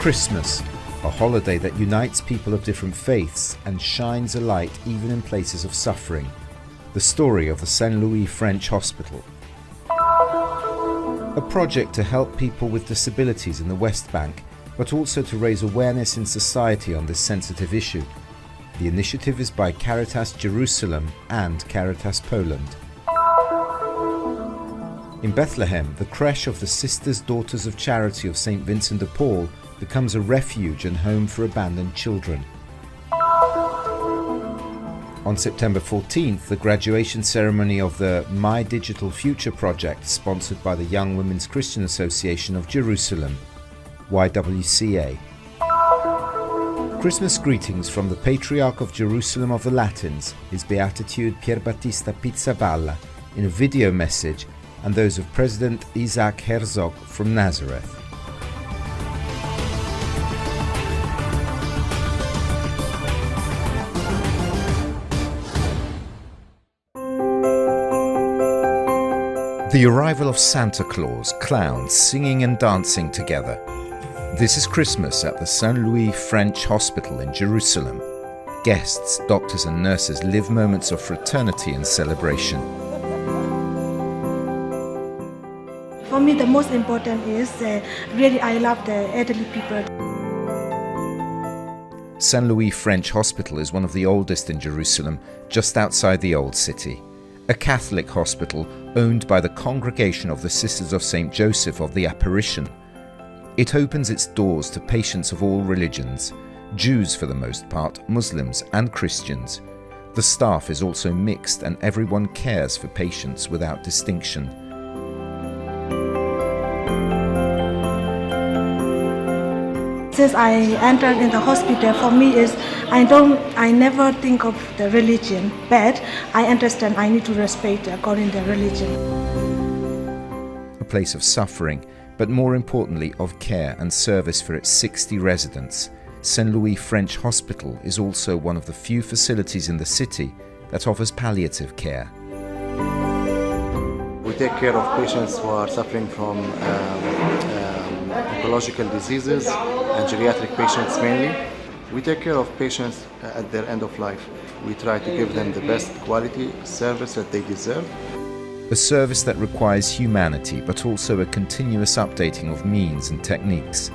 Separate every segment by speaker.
Speaker 1: Christmas, a holiday that unites people of different faiths and shines a light even in places of suffering. The story of the Saint Louis French Hospital. A project to help people with disabilities in the West Bank, but also to raise awareness in society on this sensitive issue. The initiative is by Caritas Jerusalem and Caritas Poland. In Bethlehem, the creche of the Sisters Daughters of Charity of St. Vincent de Paul becomes a refuge and home for abandoned children. On September 14th, the graduation ceremony of the My Digital Future project, sponsored by the Young Women's Christian Association of Jerusalem, YWCA. Christmas greetings from the Patriarch of Jerusalem of the Latins, His Beatitude Pier Battista Pizzaballa, in a video message, and those of President Isaac Herzog from Nazareth. The arrival of Santa Claus, clowns singing and dancing together. This is Christmas at the Saint Louis French Hospital in Jerusalem. Guests, doctors and nurses live moments of fraternity and celebration.
Speaker 2: For me, the most important is really I love the elderly people.
Speaker 1: Saint Louis French Hospital is one of the oldest in Jerusalem, just outside the Old City. A Catholic hospital owned by the Congregation of the Sisters of St. Joseph of the Apparition. It opens its doors to patients of all religions, Jews for the most part, Muslims and Christians. The staff is also mixed and everyone cares for patients without distinction.
Speaker 2: Since I entered in the hospital, for me is I never think of the religion, but I understand I need to respect according to the religion.
Speaker 1: A place of suffering, but more importantly of care and service for its 60 residents, Saint Louis French Hospital is also one of the few facilities in the city that offers palliative care.
Speaker 3: We take care of patients who are suffering from oncological diseases and geriatric patients mainly. We take care of patients at their end of life. We try to give them the best quality service that they deserve.
Speaker 1: A service that requires humanity, but also a continuous updating of means and techniques.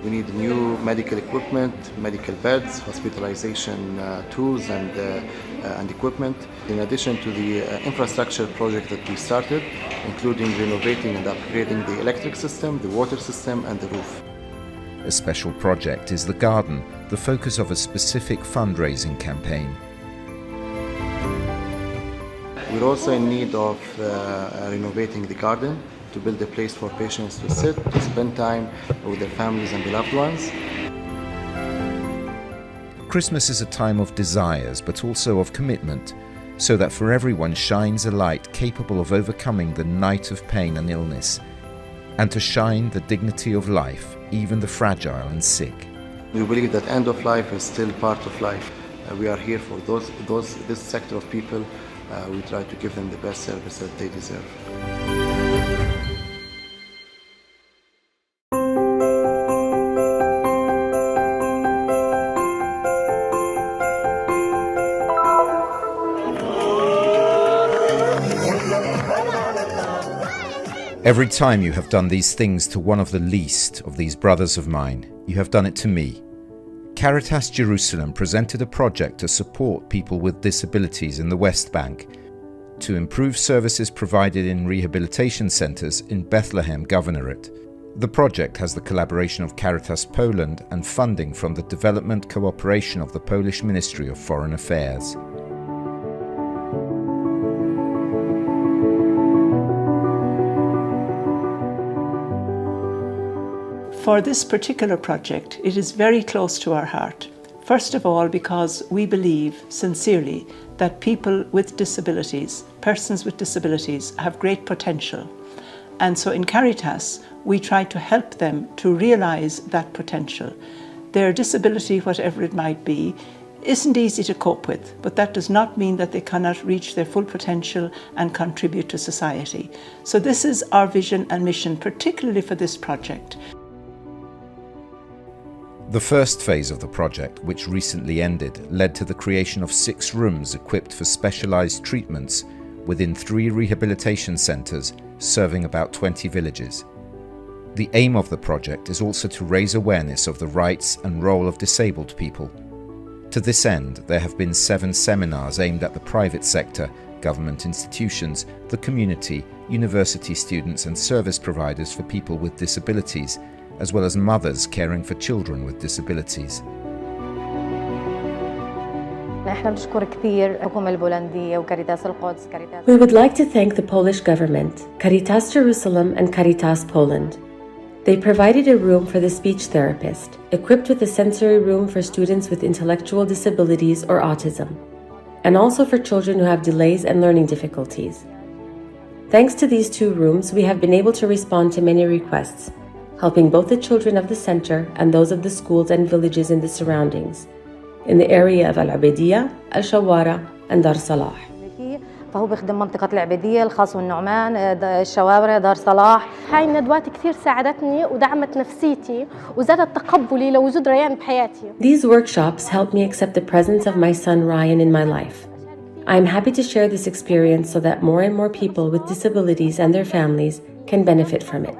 Speaker 3: We need new medical equipment, medical beds, hospitalization tools and equipment. In addition to the infrastructure project that we started, including renovating and upgrading the electric system, the water system and the roof.
Speaker 1: A special project is the garden, the focus of a specific fundraising campaign.
Speaker 3: We're also in need of renovating the garden to build a place for patients to sit, to spend time with their families and beloved ones.
Speaker 1: Christmas is a time of desires, but also of commitment, so that for everyone shines a light capable of overcoming the night of pain and illness, and to shine the dignity of life, even the fragile and sick.
Speaker 3: We believe that end of life is still part of life. We are here for this sector of people. We try to give them the best service that they deserve.
Speaker 1: Every time you have done these things to one of the least of these brothers of mine, you have done it to me. Caritas Jerusalem presented a project to support people with disabilities in the West Bank, to improve services provided in rehabilitation centers in Bethlehem Governorate. The project has the collaboration of Caritas Poland and funding from the development cooperation of the Polish Ministry of Foreign Affairs.
Speaker 4: For this particular project, it is very close to our heart. First of all, because we believe sincerely that people with disabilities, persons with disabilities, have great potential. And so in Caritas, we try to help them to realize that potential. Their disability, whatever it might be, isn't easy to cope with, but that does not mean that they cannot reach their full potential and contribute to society. So this is our vision and mission, particularly for this project.
Speaker 1: The first phase of the project, which recently ended, led to the creation of 6 rooms equipped for specialized treatments within 3 rehabilitation centers serving about 20 villages. The aim of the project is also to raise awareness of the rights and role of disabled people. To this end, there have been 7 seminars aimed at the private sector, government institutions, the community, university students and service providers for people with disabilities, as well as mothers caring for children with disabilities.
Speaker 5: We would like to thank the Polish government, Caritas Jerusalem and Caritas Poland. They provided a room for the speech therapist, equipped with a sensory room for students with intellectual disabilities or autism, and also for children who have delays and learning difficulties. Thanks to these 2 rooms, we have been able to respond to many requests, helping both the children of the center and those of the schools and villages in the surroundings, in the area of Al-Abediyya, Al-Shawara, and Dar Salah.
Speaker 6: فهو بيخدم منطقة العبيدية الخاص والنعمان الشوارع دار صلاح. هاي الندوات كثير ساعدتني ودعمت نفسيتي وزادت تقبلي لوجود ريان بحياتي.
Speaker 5: These workshops helped me accept the presence of my son Ryan in my life. I am happy to share this experience so that more and more people with disabilities and their families can benefit from it.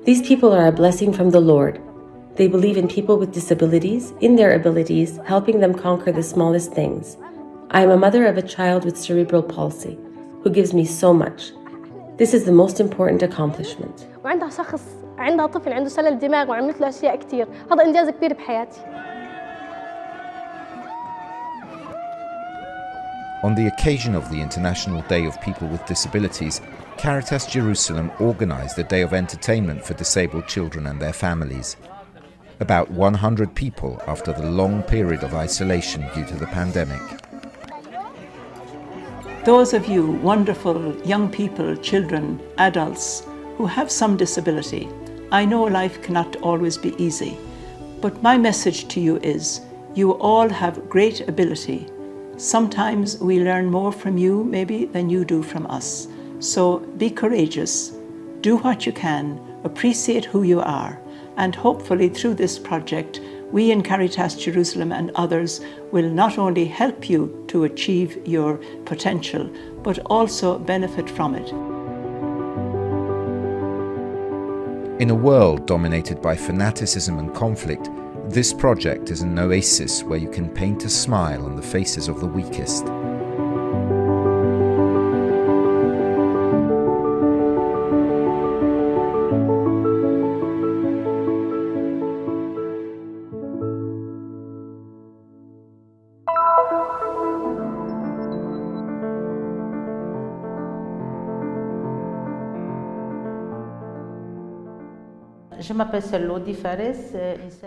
Speaker 5: These people are a blessing from the Lord. They believe in people with disabilities, in their abilities, helping them conquer the smallest things. I am a mother of a child with cerebral palsy, who gives me so much. This is the most important accomplishment.
Speaker 6: وعندها شخص عندها طفل عنده شلل دماغ وعملت له أشياء كتير. هذا إنجاز كبير بحياتي.
Speaker 1: On the occasion of the International Day of People with Disabilities, Caritas Jerusalem organized a day of entertainment for disabled children and their families. About 100 people after the long period of isolation due to the pandemic.
Speaker 4: Those of you wonderful young people, children, adults who have some disability, I know life cannot always be easy, but my message to you is you all have great ability. Sometimes we learn more from you maybe than you do from us. So be courageous, do what you can, appreciate who you are, and hopefully through this project we in Caritas Jerusalem and others will not only help you to achieve your potential, but also benefit from it.
Speaker 1: In a world dominated by fanaticism and conflict, this project is an oasis where you can paint a smile on the faces of the weakest.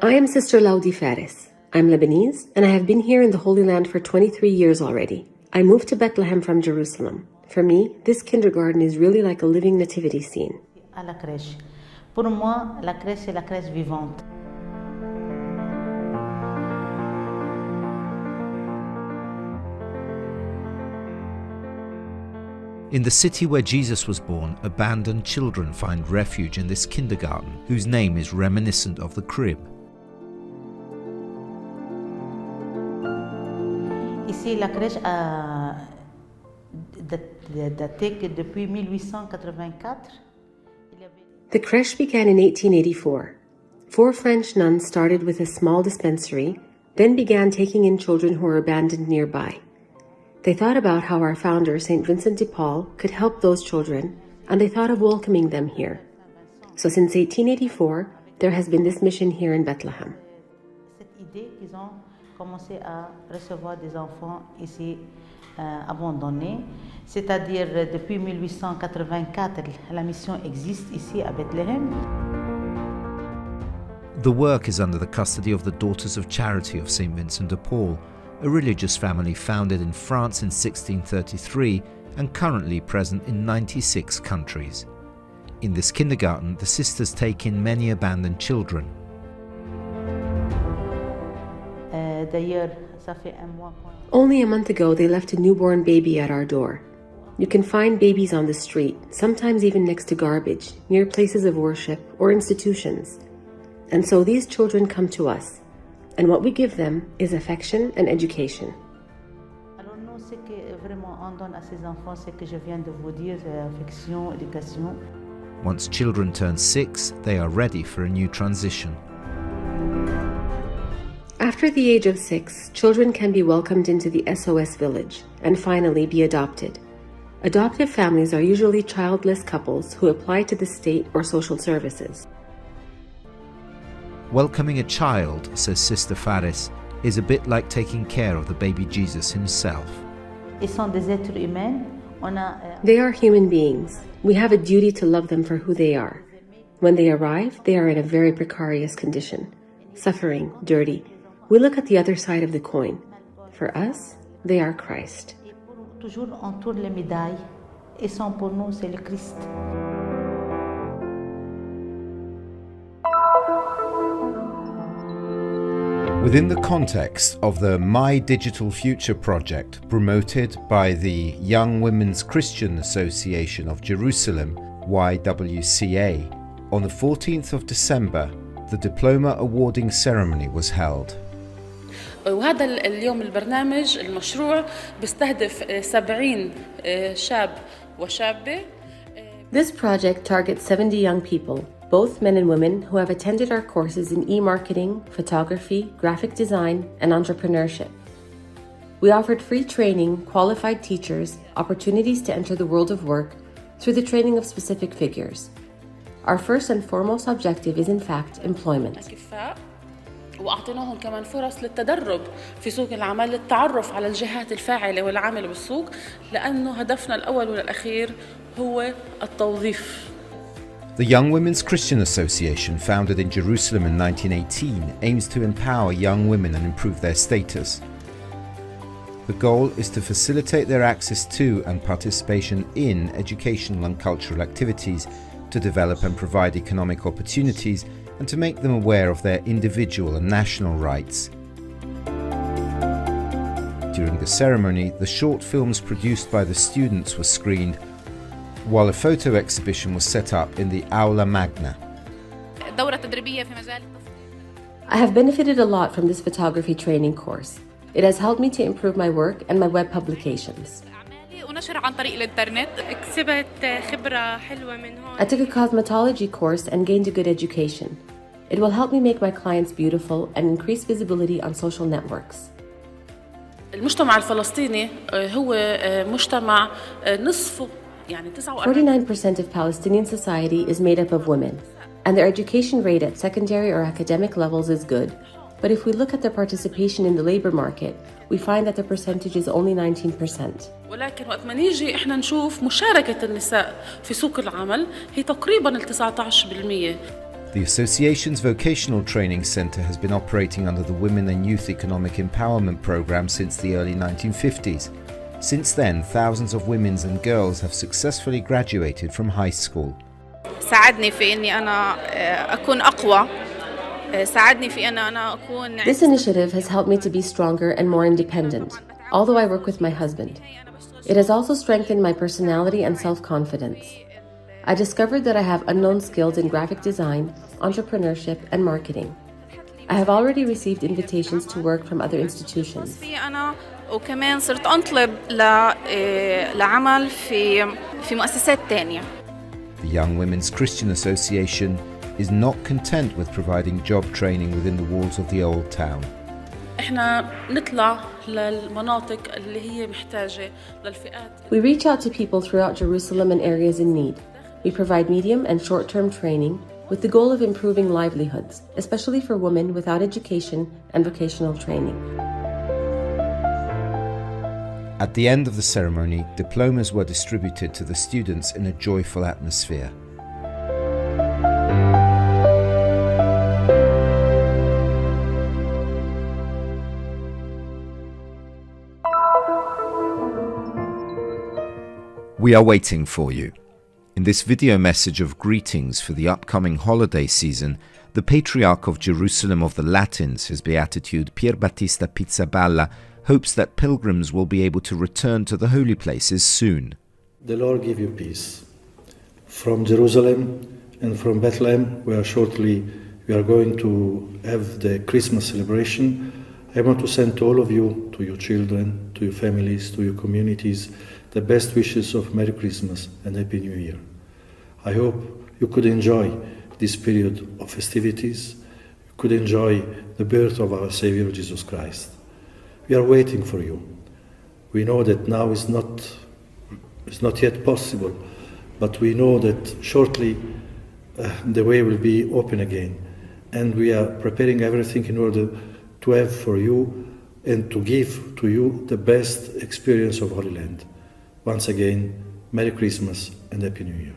Speaker 5: I am Sister Laudi Faris. I'm Lebanese, and I have been here in the Holy Land for 23 years already. I moved to Bethlehem from Jerusalem. For me, this kindergarten is really like a living nativity scene.
Speaker 7: Pour moi, la crèche, c'est la crèche vivante.
Speaker 1: In the city where Jesus was born, abandoned children find refuge in this kindergarten, whose name is reminiscent of the crib.
Speaker 7: Ici, la crèche a daté depuis 1884.
Speaker 5: The creche began in 1884. 4 French nuns started with a small dispensary, then began taking in children who were abandoned nearby. They thought about how our founder, St. Vincent de Paul, could help those children, and they thought of welcoming them here. So since 1884, there has been this mission here in Bethlehem.
Speaker 7: Cette idée qu'ils ont commencé à recevoir des enfants ici abandonnés, c'est-à-dire depuis 1884, la mission existe ici à Bethléem.
Speaker 1: The work is under the custody of the Daughters of Charity of St. Vincent de Paul, a religious family founded in France in 1633 and currently present in 96 countries. In this kindergarten, the sisters take in many abandoned children.
Speaker 5: Only a month ago, they left a newborn baby at our door. You can find babies on the street, sometimes even next to garbage, near places of worship or institutions. And so these children come to us, and what we give them is affection and education.
Speaker 7: Alors nous, ce que vraiment on donne à ces enfants, c'est que je viens de vous dire, affection, éducation.
Speaker 1: Once children turn 6, they are ready for a new transition.
Speaker 5: After the age of 6, children can be welcomed into the SOS village and finally be adopted. Adoptive families are usually childless couples who apply to the state or social services.
Speaker 1: Welcoming a child, says Sister Faris, is a bit like taking care of the baby Jesus himself.
Speaker 7: Ils sont des êtres humains.
Speaker 5: They are human beings. We have a duty to love them for who they are. When they arrive, they are in a very precarious condition, suffering, dirty. We look at the other side of the coin. For us, they are Christ.
Speaker 7: Toujours on tourne les médailles et sont pour nous c'est le Christ.
Speaker 1: Within the context of the My Digital Future project promoted by the Young Women's Christian Association of Jerusalem, YWCA, on the 14th of December, the diploma awarding ceremony was held.
Speaker 8: وهذا اليوم البرنامج المشروع بيستهدف 70 شاب وشابة.
Speaker 5: This project targets 70 young people, both men and women, who have attended our courses in e-marketing, photography, graphic design, and entrepreneurship. We offered free training, qualified teachers, opportunities to enter the world of work through the training of specific figures. Our first and foremost objective is in fact employment.
Speaker 8: وأعطيناهم كمان فرص للتدرب في سوق العمل للتعرف على الجهات الفاعلة والعاملة بالسوق لأنه هدفنا الأول والأخير هو التوظيف.
Speaker 1: The Young Women's Christian Association, founded in Jerusalem in 1918, aims to empower young women and improve their status. The goal is to facilitate their access to and participation in educational and cultural activities, to develop and provide economic opportunities, and to make them aware of their individual and national rights. During the ceremony, the short films produced by the students were screened, while a photo exhibition was set up in the Aula Magna.
Speaker 5: I have benefited a lot from this photography training course. It has helped me to improve my work and my web publications. I took a cosmetology course and gained a good education. It will help me make my clients beautiful and increase visibility on social networks.
Speaker 8: المجتمع الفلسطيني هو مجتمع نصفه يعني
Speaker 5: 49% of Palestinian society is made up of women, and their education rate at secondary or academic levels is good. But if we look at their participation in the labor market, we find that the percentage is only 19%.
Speaker 8: ولكن وقت ما نيجي احنا نشوف مشاركة النساء في سوق العمل هي تقريبا 19%.
Speaker 1: The association's vocational training center has been operating under the Women and Youth Economic Empowerment program since the early 1950s. Since then, thousands of women and girls have successfully graduated from high school.
Speaker 9: ساعدني في إني أنا أكون أقوى. ساعدني في أن أنا أكون.
Speaker 5: This initiative has helped me to be stronger and more independent, although I work with my husband. It has also strengthened my personality and self-confidence. I discovered that I have unknown skills in graphic design, entrepreneurship, and marketing. I have already received invitations to work from other institutions.
Speaker 9: وكمان صرت أطلب لعمل في مؤسسات تانية.
Speaker 1: The Young Women's Christian Association is not content with providing job training within the walls of the old town.
Speaker 8: احنا نطلع للمناطق اللي هي محتاجة للفئات.
Speaker 5: We reach out to people throughout Jerusalem and areas in need. We provide medium and short-term training with the goal of improving livelihoods, especially for women without education and vocational training.
Speaker 1: At the end of the ceremony, diplomas were distributed to the students in a joyful atmosphere. We are waiting for you. In this video message of greetings for the upcoming holiday season, the Patriarch of Jerusalem of the Latins, His Beatitude Pier Battista Pizzaballa, hopes that pilgrims will be able to return to the holy places soon.
Speaker 10: The Lord give you peace. From Jerusalem and from Bethlehem, where shortly we are going to have the Christmas celebration. I want to send to all of you, to your children, to your families, to your communities, the best wishes of Merry Christmas and Happy New Year. I hope you could enjoy this period of festivities, you could enjoy the birth of our Savior Jesus Christ. We are waiting for you. We know that now is not yet possible, but we know that shortly the way will be open again. And we are preparing everything in order to have for you and to give to you the best experience of Holy Land. Once again, Merry Christmas and Happy New Year.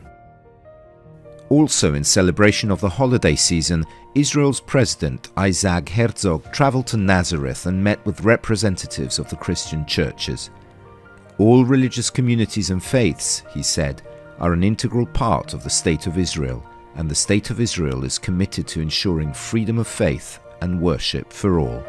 Speaker 1: Also in celebration of the holiday season, Israel's President Isaac Herzog travelled to Nazareth and met with representatives of the Christian churches. All religious communities and faiths, he said, are an integral part of the State of Israel, and the State of Israel is committed to ensuring freedom of faith and worship for all.